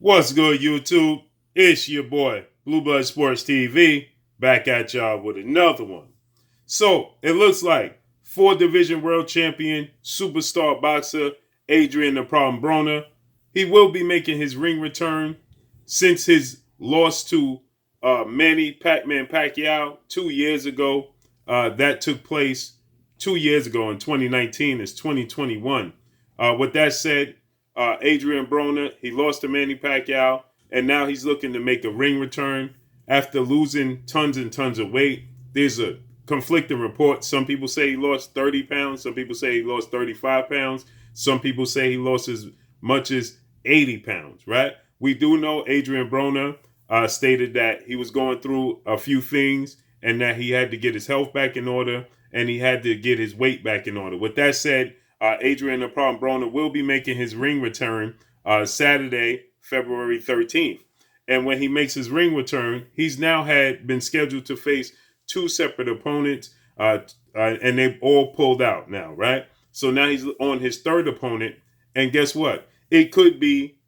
What's good, YouTube? It's your boy, Blue Blood Sports TV, back at y'all with another one. So, it looks like 4 division world champion, superstar boxer, Adrien the Problem Broner, he will be making his ring return since his loss to Manny Pac-Man Pacquiao 2 years ago. That took place 2 years ago in 2019. It's 2021. With that said, Adrien Broner, he lost to Manny Pacquiao, and now he's looking to make a ring return after losing tons and tons of weight. There's a conflicting report. Some people say he lost 30 pounds. Some people say he lost 35 pounds. Some people say he lost as much as 80 pounds, right? We do know Adrien Broner stated that he was going through a few things and that he had to get his health back in order and he had to get his weight back in order. With that said, Adrien the Problem Broner will be making his ring return Saturday, February 13th. And when he makes his ring return, he's now been scheduled to face 2 separate opponents, and they've all pulled out now, right? So now he's on his 3rd opponent, and guess what? It could be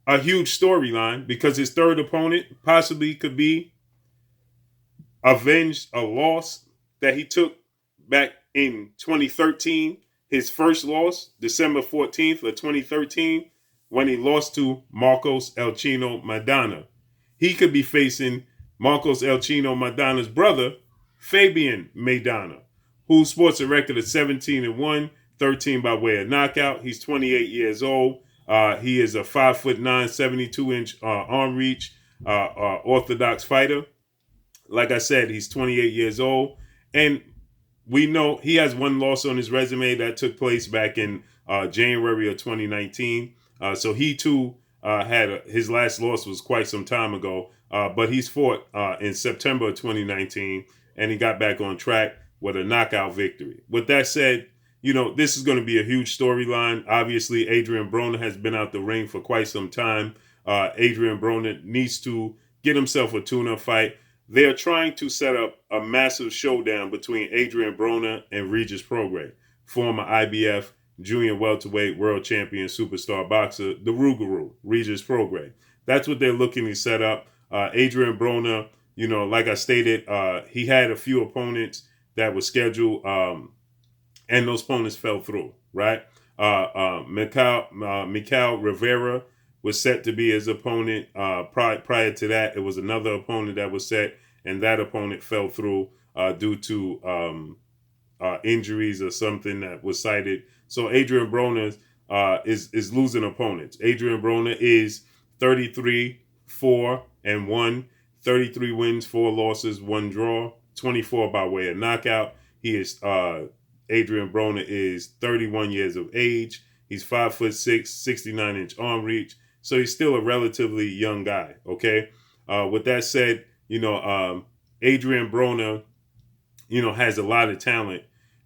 a huge storyline because his 3rd opponent possibly could be avenged a loss that he took back in 2013. His first loss, December 14th of 2013, when he lost to Marcos El Chino Maidana. He could be facing Marcos El Chino Maidana's brother, FABIAN Maidana, who sports a record of 17-1, 13 by way of knockout. He's 28 years old. He is a 5'9", 72-inch arm reach orthodox fighter. Like I said, he's 28 years old. And we know he has 1 loss on his resume that took place back in January of 2019. So he too his last loss was quite some time ago. But he's fought in September of 2019, and he got back on track with a knockout victory. With that said, this is going to be a huge storyline. Obviously, Adrien Broner has been out the ring for quite some time. Adrien Broner needs to get himself a tune-up fight. They're trying to set up a massive showdown between Adrien Broner and Regis Prograis, former IBF junior welterweight world champion superstar boxer, the Rougarou, Regis Prograis. That's what they're looking to set up. Adrien Broner, like I stated, he had a few opponents that were scheduled, and those opponents fell through, right? Mikael Rivera was set to be his opponent. Prior to that, it was another opponent that was set, and that opponent fell through due to injuries or something that was cited. So Adrien Broner is losing opponents. Adrien Broner is 33-4-1, 33 wins, 4 losses, 1 draw, 24 by way of knockout. He is Adrien Broner is 31 years of age. He's 5'6", 69-inch arm reach. So he's still a relatively young guy, okay? With that said, Adrien Broner, has a lot of talent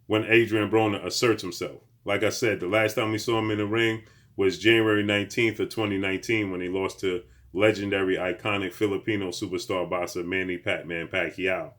when Adrien Broner asserts himself. Like I said, the last time we saw him in the ring was January 19th of 2019 when he lost to legendary, iconic Filipino superstar boxer Manny Pac-Man Pacquiao.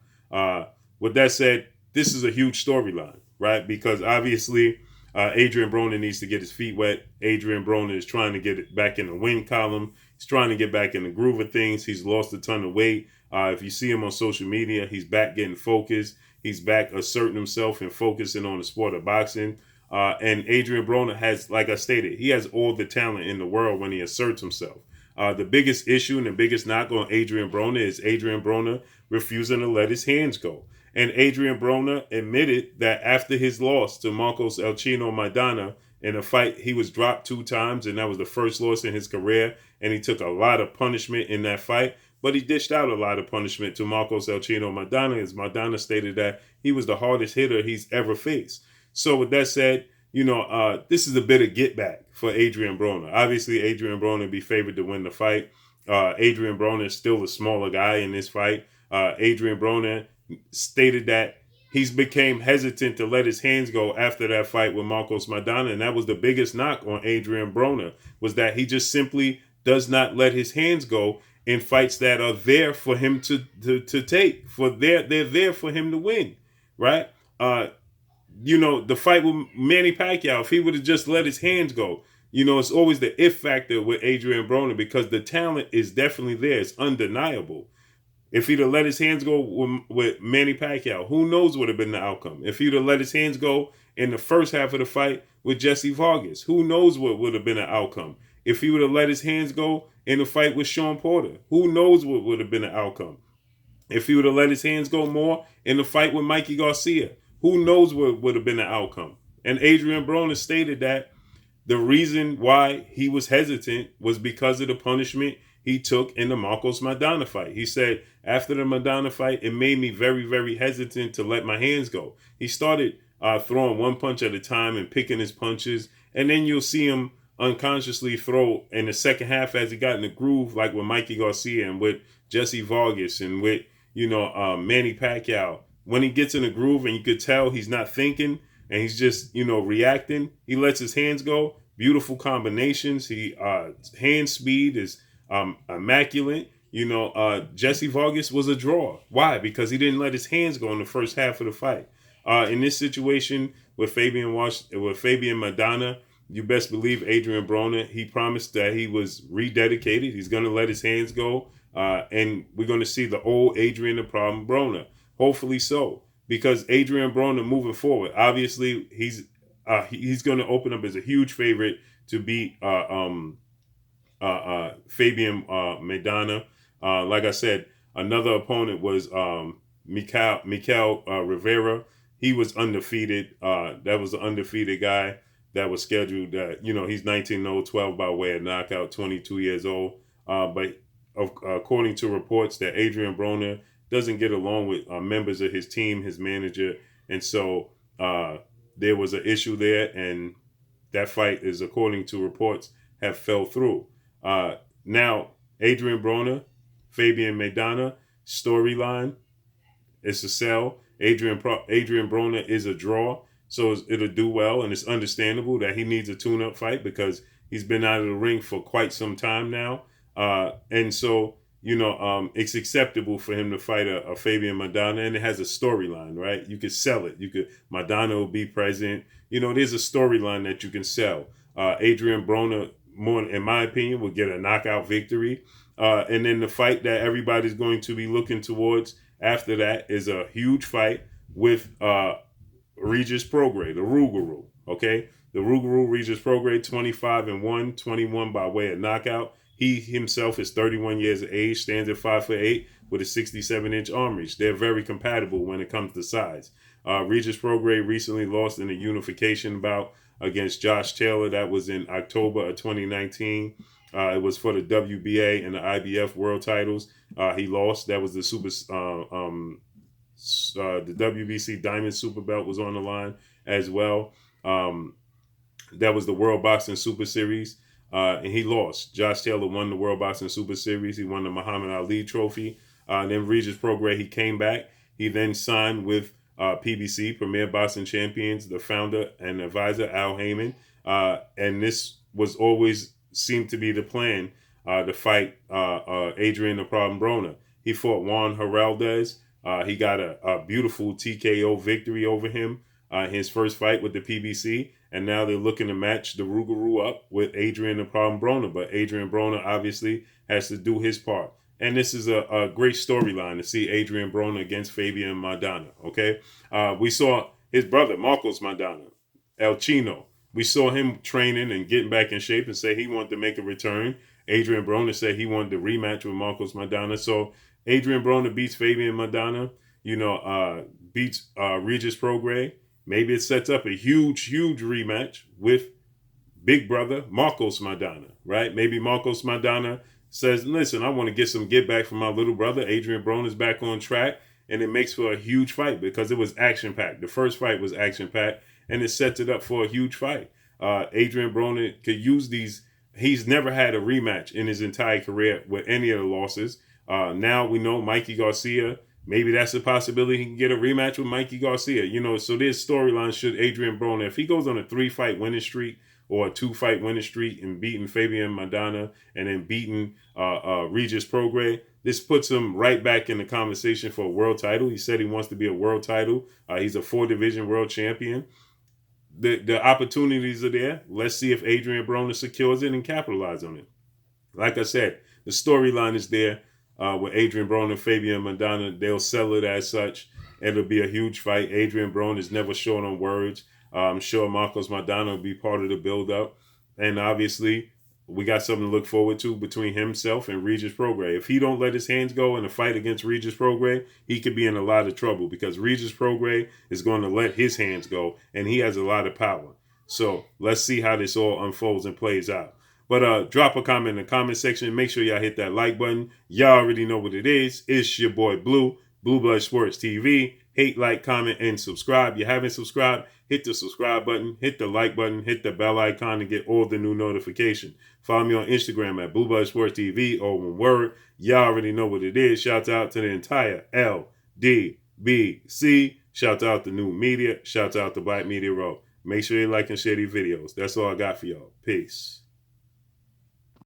With that said, this is a huge storyline, right? Because obviously, Adrien Broner needs to get his feet wet. Adrien Broner is trying to get it back in the win column. He's trying to get back in the groove of things. He's lost a ton of weight. If you see him on social media, he's back getting focused. He's back asserting himself and focusing on the sport of boxing. And Adrien Broner has, like I stated, he has all the talent in the world when he asserts himself. The biggest issue and the biggest knock on Adrien Broner is Adrien Broner refusing to let his hands go. And Adrien Broner admitted that after his loss to Marcos El Chino Maidana in a fight, he was dropped 2 times, and that was the first loss in his career. And he took a lot of punishment in that fight, but he dished out a lot of punishment to Marcos El Chino Maidana, as Maidana stated that he was the hardest hitter he's ever faced. So with that said, this is a bit of get back for Adrien Broner. Obviously, Adrien Broner would be favored to win the fight. Adrien Broner is still a smaller guy in this fight. Adrien Broner stated that he's became hesitant to let his hands go after that fight with Marcos Maidana, and that was the biggest knock on Adrien Broner, was that he just simply does not let his hands go in fights that are there for him to take. They're there for him to win, right? The fight with Manny Pacquiao, if he would have just let his hands go, You know, it's always the if factor with Adrien Broner because the talent is definitely there. It's undeniable. If he'd have let his hands go with Manny Pacquiao, who knows what would have been the outcome? If he'd have let his hands go in the first half of the fight with Jesse Vargas, who knows what would have been the outcome? If he would have let his hands go in the fight with Sean Porter, who knows what would have been the outcome? If he would have let his hands go more in the fight with Mikey Garcia, who knows what would have been the outcome? And Adrien Broner stated that the reason why he was hesitant was because of the punishment he took in the Marcos Maidana fight. He said, after the Maidana fight, it made me very, very hesitant to let my hands go. He started throwing one punch at a time and picking his punches. And then you'll see him unconsciously throw in the second half as he got in the groove, like with Mikey Garcia and with Jesse Vargas and with, Manny Pacquiao. When he gets in the groove and you could tell he's not thinking and he's just, reacting, he lets his hands go. Beautiful combinations. Hand speed is immaculate. Jesse Vargas was a draw. Why? Because he didn't let his hands go in the first half of the fight. In this situation with Fabian Maidana, you best believe Adrien Broner, he promised that he was rededicated. He's going to let his hands go. And we're going to see the old Adrien the Problem Broner. Hopefully so. Because Adrien Broner moving forward, obviously he's going to open up as a huge favorite to beat Fabian Maidana. Like I said, another opponent was Mikel Rivera. He was undefeated. That was an undefeated guy that was scheduled. He's 19-0-12 by way of knockout, 22 years old. But according to reports that Adrien Broner doesn't get along with members of his team, his manager. And so there was an issue there. And that fight is, according to reports, have fell through. Now, Adrien Broner, Fabian Maidana, storyline, it's a sell. Adrien Broner is a draw, so it'll do well, and it's understandable that he needs a tune-up fight because he's been out of the ring for quite some time now. And so, it's acceptable for him to fight a Fabian Maidana, and it has a storyline, right? You could sell it. Maidana will be present. There's a storyline that you can sell. Adrien Broner, more in my opinion, will get a knockout victory. And then the fight that everybody's going to be looking towards after that is a huge fight with Regis Prograis, the Rougarou. Okay, the Rougarou Regis Prograis, 25-1, 21 by way of knockout. He himself is 31 years of age, stands at 5'8" with a 67-inch arm reach. They're very compatible when it comes to size. Regis Prograis recently lost in a unification bout against Josh Taylor. That was in October of 2019. It was for the WBA and the IBF world titles. He lost. That was the the WBC Diamond Super Belt was on the line as well. That was the World Boxing Super Series. And he lost. Josh Taylor won the World Boxing Super Series. He won the Muhammad Ali Trophy. Then Regis Prograis, he came back. He then signed with PBC, Premier Boxing Champions, the founder and advisor, Al Heyman. And this was always seemed to be the plan to fight Adrien the Problem Broner. He fought Juan Heraldez. He got a beautiful TKO victory over him in his first fight with the PBC. And now they're looking to match the Rougarou up with Adrien the Problem Broner. But Adrien Broner obviously has to do his part. And this is a great storyline to see Adrien Broner against Fabian Maidana, okay? We saw his brother, Marcos Maidana, El Chino. We saw him training and getting back in shape and say he wanted to make a return. Adrien Broner said he wanted to rematch with Marcos Maidana. So Adrien Broner beats Fabian Maidana, beats Regis Prograis. Maybe it sets up a huge rematch with big brother Marcos Maidana, right? Maybe Marcos Maidana says, listen, I want to get some get back from my little brother. Adrien Broner's back on track, and it makes for a huge fight because it was action-packed. The first fight was action-packed, and it sets it up for a huge fight. Adrien Broner could use these. He's never had a rematch in his entire career with any of the losses. Now we know Mikey Garcia. Maybe that's a possibility he can get a rematch with Mikey Garcia. So there's storylines should Adrien Broner, if he goes on a 3-fight winning streak or a 2-fight winning streak and beating Fabian Maidana and then beating Regis Prograis, this puts him right back in the conversation for a world title. He said he wants to be a world title. He's a 4-division world champion. the opportunities are there. Let's see if Adrien Broner secures it and capitalize on it. Like I said, the storyline is there with Adrien Broner, FABIAN, Maidana. They'll sell it as such. It'll be a huge fight. Adrien Broner is never short on words. I'm sure Marcos Maidana will be part of the build-up. And obviously, we got something to look forward to between himself and Regis Prograis. If he don't let his hands go in a fight against Regis Prograis, he could be in a lot of trouble because Regis Prograis is going to let his hands go, and he has a lot of power. So let's see how this all unfolds and plays out. But drop a comment in the comment section. Make sure y'all hit that like button. Y'all already know what it is. It's your boy Blue, Blue Blood Sports TV. Hate, like, comment, and subscribe. You haven't subscribed, hit the subscribe button, hit the like button, hit the bell icon to get all the new notifications. Follow me on Instagram at Blue Blood Sports TV, or one word. Y'all already know what it is. Shout out to the entire LDBC. Shout out to New Media. Shout out to Black Media Row. Make sure you like and share these videos. That's all I got for y'all. Peace.